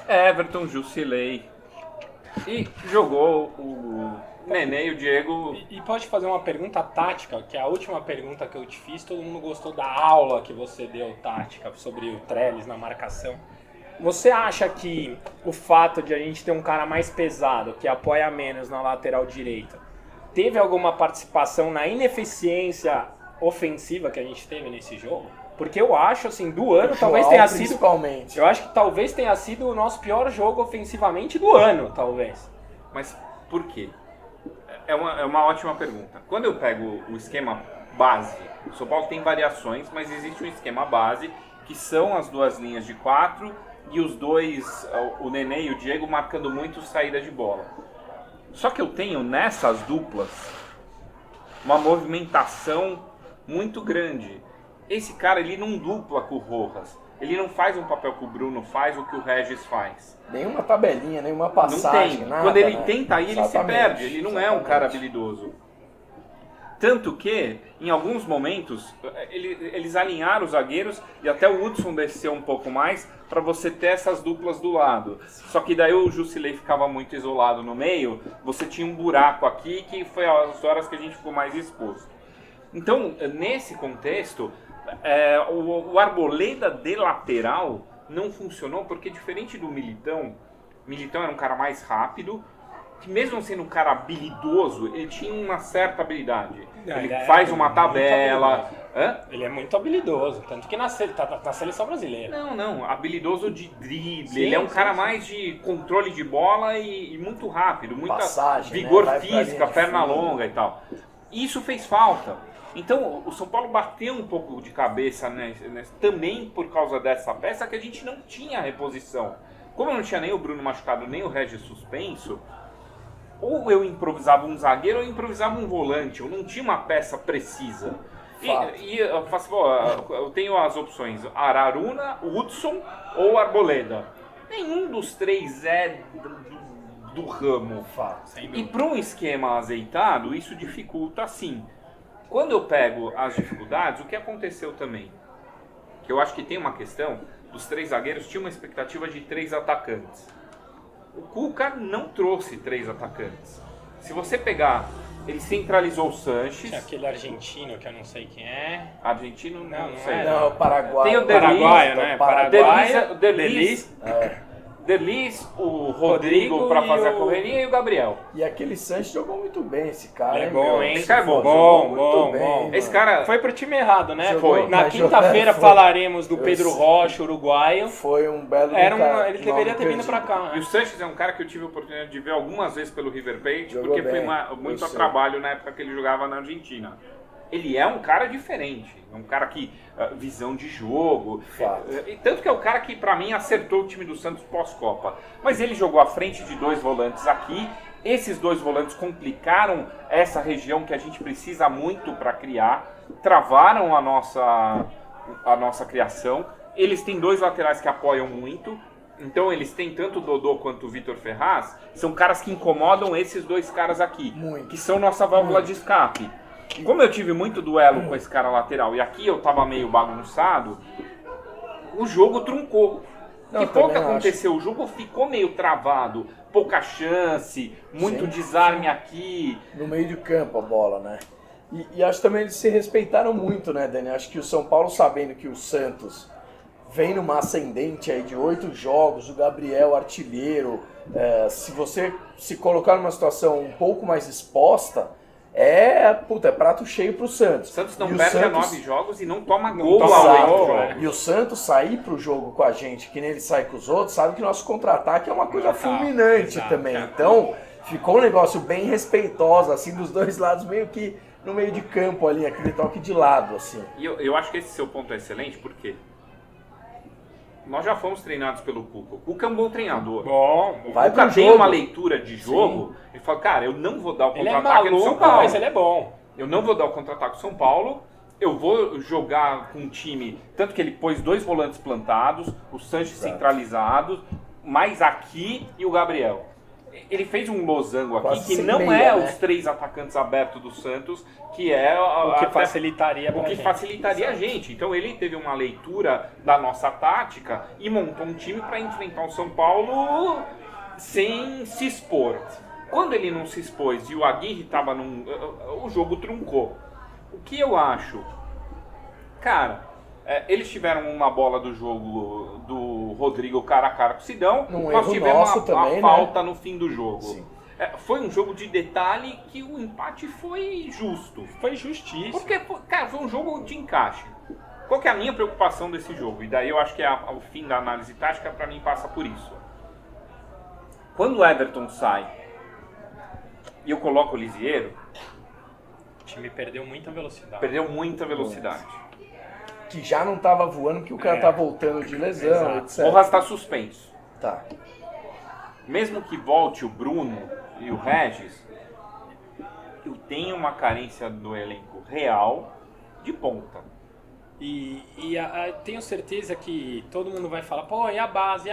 Everton, Jusilei, e jogou o Nenê e o Diego. E pode fazer uma pergunta tática, que é a última pergunta que eu te fiz, todo mundo gostou da aula que você deu tática sobre o Trellis na marcação. Você acha que o fato de a gente ter um cara mais pesado, que apoia menos na lateral direita, teve alguma participação na ineficiência ofensiva que a gente teve nesse jogo? Porque eu acho, assim, do ano, talvez tenha sido... Principalmente. Eu acho que talvez tenha sido o nosso pior jogo ofensivamente do ano, talvez. Mas por quê? É uma ótima pergunta. Quando eu pego o esquema base, o São Paulo tem variações, mas existe um esquema base, que são as 2 linhas de 4 e os 2, o Nenê e o Diego, marcando muito saída de bola. Só que eu tenho nessas duplas uma movimentação muito grande. Esse cara, ele não dupla com o Rojas. Ele não faz um papel que o Bruno faz, o que o Regis faz. Nenhuma tabelinha, nenhuma passagem, não tem. nada. Quando ele né? tenta ir, ele se perde. Ele não é um cara habilidoso. Tanto que, em alguns momentos, eles alinharam os zagueiros e até o Hudson desceu um pouco mais para você ter essas duplas do lado. Só que daí o Jusilei ficava muito isolado no meio, você tinha um buraco aqui que foi as horas que a gente ficou mais exposto. Então, nesse contexto, o Arboleda de lateral não funcionou porque, diferente do Militão era um cara mais rápido, que mesmo sendo um cara habilidoso, ele tinha uma certa habilidade. Ele faz uma tabela. Ele é muito habilidoso, tanto que na seleção brasileira. Não, habilidoso de drible. Sim, ele é um cara mais de controle de bola e muito rápido, muita passagem, vigor física, perna longa e tal. Isso fez falta. Então, o São Paulo bateu um pouco de cabeça também por causa dessa peça que a gente não tinha reposição. Como eu não tinha nem o Bruno machucado, nem o Regis suspenso, ou eu improvisava um zagueiro ou eu improvisava um volante. Eu não tinha uma peça precisa. E eu faço, eu tenho as opções Araruna, Hudson ou Arboleda. Nenhum dos 3 é do ramo. E para um esquema azeitado, isso dificulta sim. Quando eu pego as dificuldades, o que aconteceu também? Que eu acho que tem uma questão, dos 3 zagueiros tinha uma expectativa de 3 atacantes. O Cuca não trouxe 3 atacantes. Se você pegar, ele centralizou o Sanches. Tinha aquele argentino que eu não sei quem é. Argentino? Não sei. Não, o Paraguai. Tem o Paraguaio, né? Delis. Delis, o Rodrigo para fazer a correria e o Gabriel. E aquele Sanches jogou muito bem, esse cara. É bom, hein? Esse cara é bom. Bom. Esse cara foi pro time errado, né? Foi. Na quinta-feira falaremos do Pedro Rocha, uruguaio. Foi um belo ele deveria ter vindo pra cá. E o Sanches é um cara que eu tive a oportunidade de ver algumas vezes pelo River Plate, jogou porque bem, foi muito a trabalho na época que ele jogava na Argentina. Ele é um cara diferente, é um cara que visão de jogo, e tanto que é o cara que pra mim acertou o time do Santos pós-Copa. Mas ele jogou à frente de 2 volantes aqui, esses 2 volantes complicaram essa região que a gente precisa muito para criar, travaram a nossa criação. Eles têm 2 laterais que apoiam muito, então eles têm tanto o Dodô quanto o Vitor Ferraz, são caras que incomodam esses 2 caras aqui, que são nossa válvula de escape. Como eu tive muito duelo com esse cara lateral e aqui eu tava meio bagunçado, o jogo truncou. E pouco aconteceu, o jogo ficou meio travado, pouca chance, muito desarme aqui. No meio de campo a bola, né? E acho também eles se respeitaram muito, né, Dani? Acho que o São Paulo, sabendo que o Santos vem numa ascendente aí de 8 jogos, o Gabriel artilheiro, se você se colocar numa situação um pouco mais exposta, é prato cheio pro Santos. O Santos não perde a 9 jogos e não toma gol a 8 jogos. E o Santos sair pro jogo com a gente, que nem ele sai com os outros, sabe que nosso contra-ataque é uma coisa fulminante também. Então, ficou um negócio bem respeitoso, assim, dos dois lados, meio que no meio de campo ali, aquele toque de lado, assim. E eu acho que esse seu ponto é excelente, porque nós já fomos treinados pelo Cuca. O Cuca é um bom treinador. Bom, o Cuca tem uma leitura de jogo. Sim. Ele fala, cara, eu não vou dar o contra-ataque do São Paulo. Mas ele é bom. Eu não vou dar o contra-ataque do São Paulo. Eu vou jogar com um time... Tanto que ele pôs 2 volantes plantados, o Sanches centralizado, mais aqui e o Gabriel. Ele fez um losango aqui quase que não meia, os 3 atacantes abertos do Santos, que é o que facilitaria a gente. Então ele teve uma leitura da nossa tática e montou um time para enfrentar o São Paulo sem se expor. Quando ele não se expôs e o Aguirre estava o jogo truncou. O que eu acho? Cara, eles tiveram uma bola do jogo do Rodrigo cara a cara com o Sidão. Nós tivemos uma falta no fim do jogo. Foi um jogo de detalhe que o empate foi justo. Foi justíssimo. Porque, cara, foi um jogo de encaixe. Qual que é a minha preocupação desse jogo? E daí eu acho que o fim da análise tática, pra mim, passa por isso. Quando o Everton sai e eu coloco o Lisieiro, o time perdeu muita velocidade. Que já não estava voando, que o cara tá voltando de lesão, etc. O Rojas está suspenso. Tá. Mesmo que volte o Bruno e o Regis, eu tenho uma carência do elenco real de ponta. E tenho certeza que todo mundo vai falar, pô, e a base?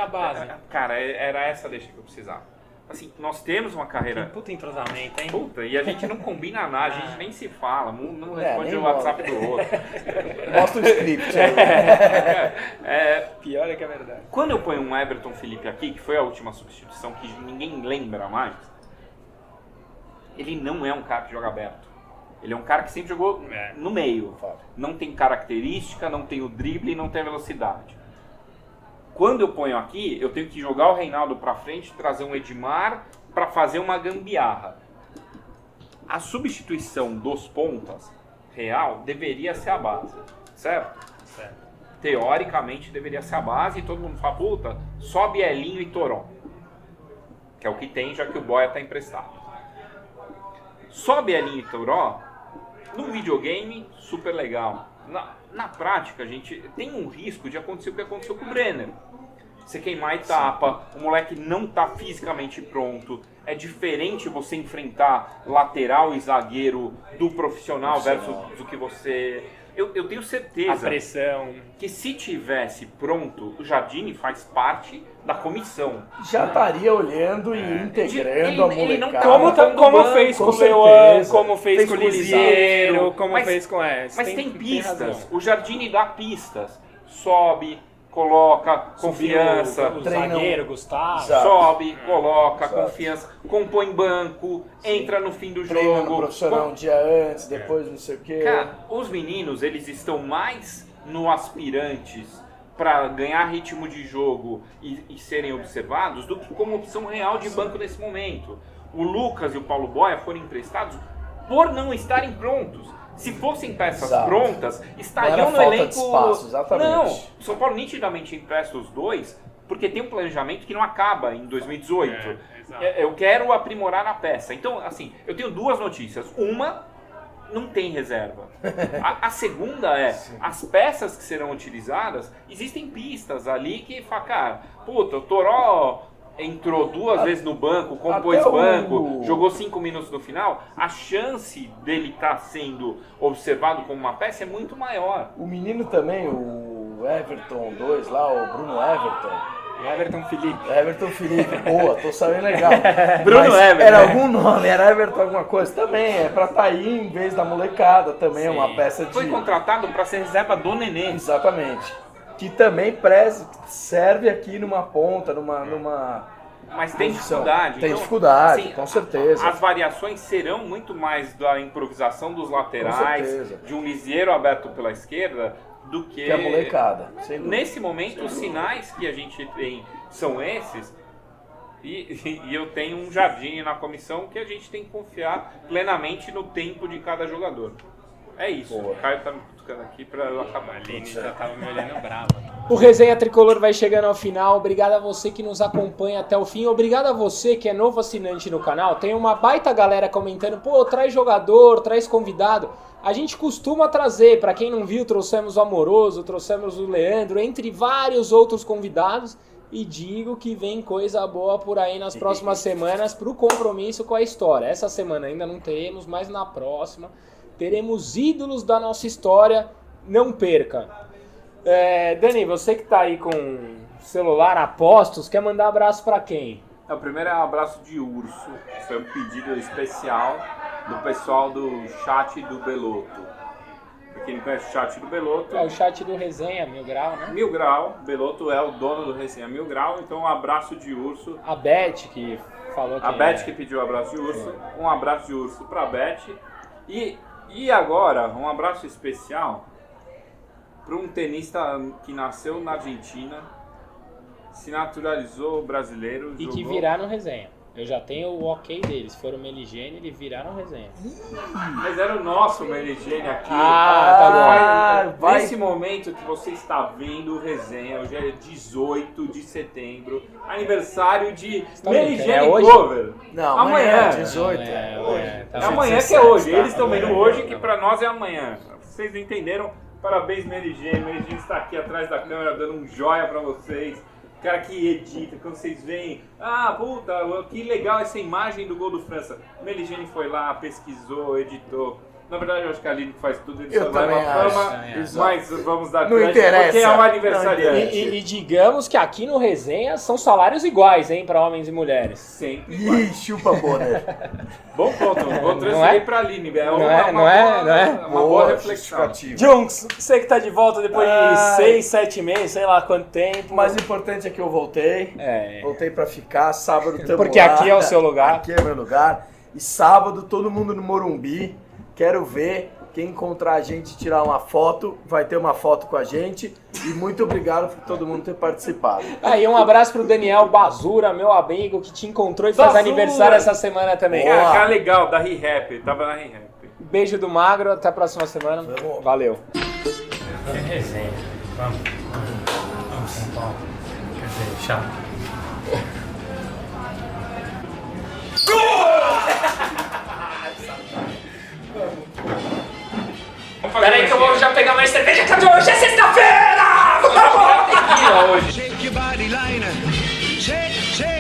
Cara, era essa deixa que eu precisava. Assim, nós temos uma carreira... Que puta entrosamento, hein? Puta, e a gente não combina nada, a gente nem se fala, não responde o WhatsApp do outro. Mostra o script. Pior é que é verdade. Quando eu ponho um Everton Felipe aqui, que foi a última substituição, que ninguém lembra mais, ele não é um cara que joga aberto. Ele é um cara que sempre jogou no meio. Não tem característica, não tem o drible, não tem a velocidade. Quando eu ponho aqui, eu tenho que jogar o Reinaldo pra frente, trazer um Edmar pra fazer uma gambiarra. A substituição dos pontas real deveria ser a base, certo? Teoricamente deveria ser a base e todo mundo fala, puta, sobe Elinho e Toró. Que é o que tem, já que o Boia tá emprestado. Sobe Elinho e Toró, no videogame, super legal. Na prática, gente, tem um risco de acontecer o que aconteceu com o Brenner. Você queimar a etapa, o moleque não tá fisicamente pronto. É diferente você enfrentar lateral e zagueiro do profissional versus do que você... Eu tenho certeza a pressão. Que se tivesse pronto, o Jardine faz parte da comissão. Já estaria olhando e integrando a molecada. Como fez com o Leuan, como fez com o Lisieiro, como fez com essa. Mas tem pistas. O Jardine dá pistas. Sobe, coloca, confiança. O zagueiro, Gustavo. Sobe, coloca, confiança. Compõe banco, entra no fim do treina jogo. No profissional um dia antes, depois não sei o quê. Cara, os meninos, eles estão mais no aspirantes para ganhar ritmo de jogo e serem observados do que como opção real de banco nesse momento. O Lucas e o Paulo Boia foram emprestados por não estarem prontos. Se fossem peças prontas, estariam no elenco... Espaço, exatamente. Não, o São Paulo nitidamente empresta os dois porque tem um planejamento que não acaba em 2018. Eu quero aprimorar a peça. Então, assim, eu tenho 2 notícias. Uma, não tem reserva. A segunda é, as peças que serão utilizadas, existem pistas ali que fala, cara, puta, o Toró entrou 2 vezes no banco, compôs banco, jogou 5 minutos no final, a chance dele estar sendo observado como uma peça é muito maior. O menino também, o Everton 2 lá, o Bruno Everton. Everton Felipe, boa, tô sabendo legal. Bruno Everton. Era algum nome, era Everton alguma coisa também, é pra tá aí em vez da molecada também, é uma peça de... Foi contratado pra ser reserva do Nenê. Exatamente. Que também serve aqui numa ponta, numa mas tem dificuldade. Tem dificuldade, assim, com certeza. As variações serão muito mais da improvisação dos laterais, de um Lisieiro aberto pela esquerda, do que a molecada. Nesse momento, os sinais que a gente tem são esses, e eu tenho um Jardine na comissão que a gente tem que confiar plenamente no tempo de cada jogador. É isso. O Caio tá me cutucando. buscando aqui pra eu acabar. A Aline já tava me olhando brava. O Resenha Tricolor vai chegando ao final. Obrigado a você que nos acompanha até o fim. Obrigado a você que é novo assinante no canal. Tem uma baita galera comentando, pô, traz jogador, traz convidado. A gente costuma trazer, pra quem não viu, trouxemos o Amoroso, trouxemos o Leandro, entre vários outros convidados. E digo que vem coisa boa por aí nas próximas semanas pro compromisso com a história. Essa semana ainda não teremos, mas na próxima teremos ídolos da nossa história. Não perca. Dani, você que tá aí com celular a postos, quer mandar abraço pra quem? O primeiro é um abraço de urso. Foi um pedido especial do pessoal do chat do Beloto. Pra quem não conhece o chat do Beloto... É o chat do Resenha, Mil Grau, né? Mil Grau. Beloto é o dono do Resenha Mil Grau, então um abraço de urso. A Beth que falou que... A Beth que pediu um abraço de urso. Um abraço de urso pra Beth. E agora, um abraço especial para um tenista que nasceu na Argentina, se naturalizou brasileiro... E que viraram Resenha. Eu já tenho o ok deles. Foram Meligene, eles viraram Resenha. Mas era o nosso Meligene aqui. Tá bom. Nesse momento que você está vendo o Resenha, hoje é 18 de setembro, aniversário de Meligene Cover. Não, amanhã. 18. É amanhã que é hoje. Eles estão vendo hoje, que para nós é amanhã. Vocês entenderam? Parabéns, Meligene. Meligene está aqui atrás da câmera dando um joia para vocês. O cara que edita, quando vocês veem, puta, que legal essa imagem do gol do França. Meligene foi lá, pesquisou, editou. Na verdade, eu acho que a Aline faz tudo, ele só leva a fama, mas vamos dar crédito porque é um aniversariante. E digamos que aqui no Resenha são salários iguais, hein, para homens e mulheres. Sempre iguais. Ih, chupa Bonner. Bom ponto, vou transferir pra Aline. Não é? Uma boa reflexão. Junks, você que tá de volta depois de 6, 7 meses, sei lá quanto tempo. O mais importante é que eu voltei. Voltei pra ficar, sábado tamo porque lá. Aqui é o seu lugar. Aqui é meu lugar. E sábado todo mundo no Morumbi. Quero ver quem encontrar a gente tirar uma foto, vai ter uma foto com a gente. E muito obrigado por todo mundo ter participado. E um abraço pro Daniel Bazura, meu amigo, que te encontrou e faz aniversário essa semana também. Cara legal, da ReHap, tava na ReHap. Beijo do Magro, até a próxima semana. Valeu. Que resenha. Vamos São Paulo. Quer dizer, chato. Peraí que eu vou já pegar mais cerveja, que hoje é sexta-feira! Vamos! Tequila hoje. Shake your body liner. Shake, shake.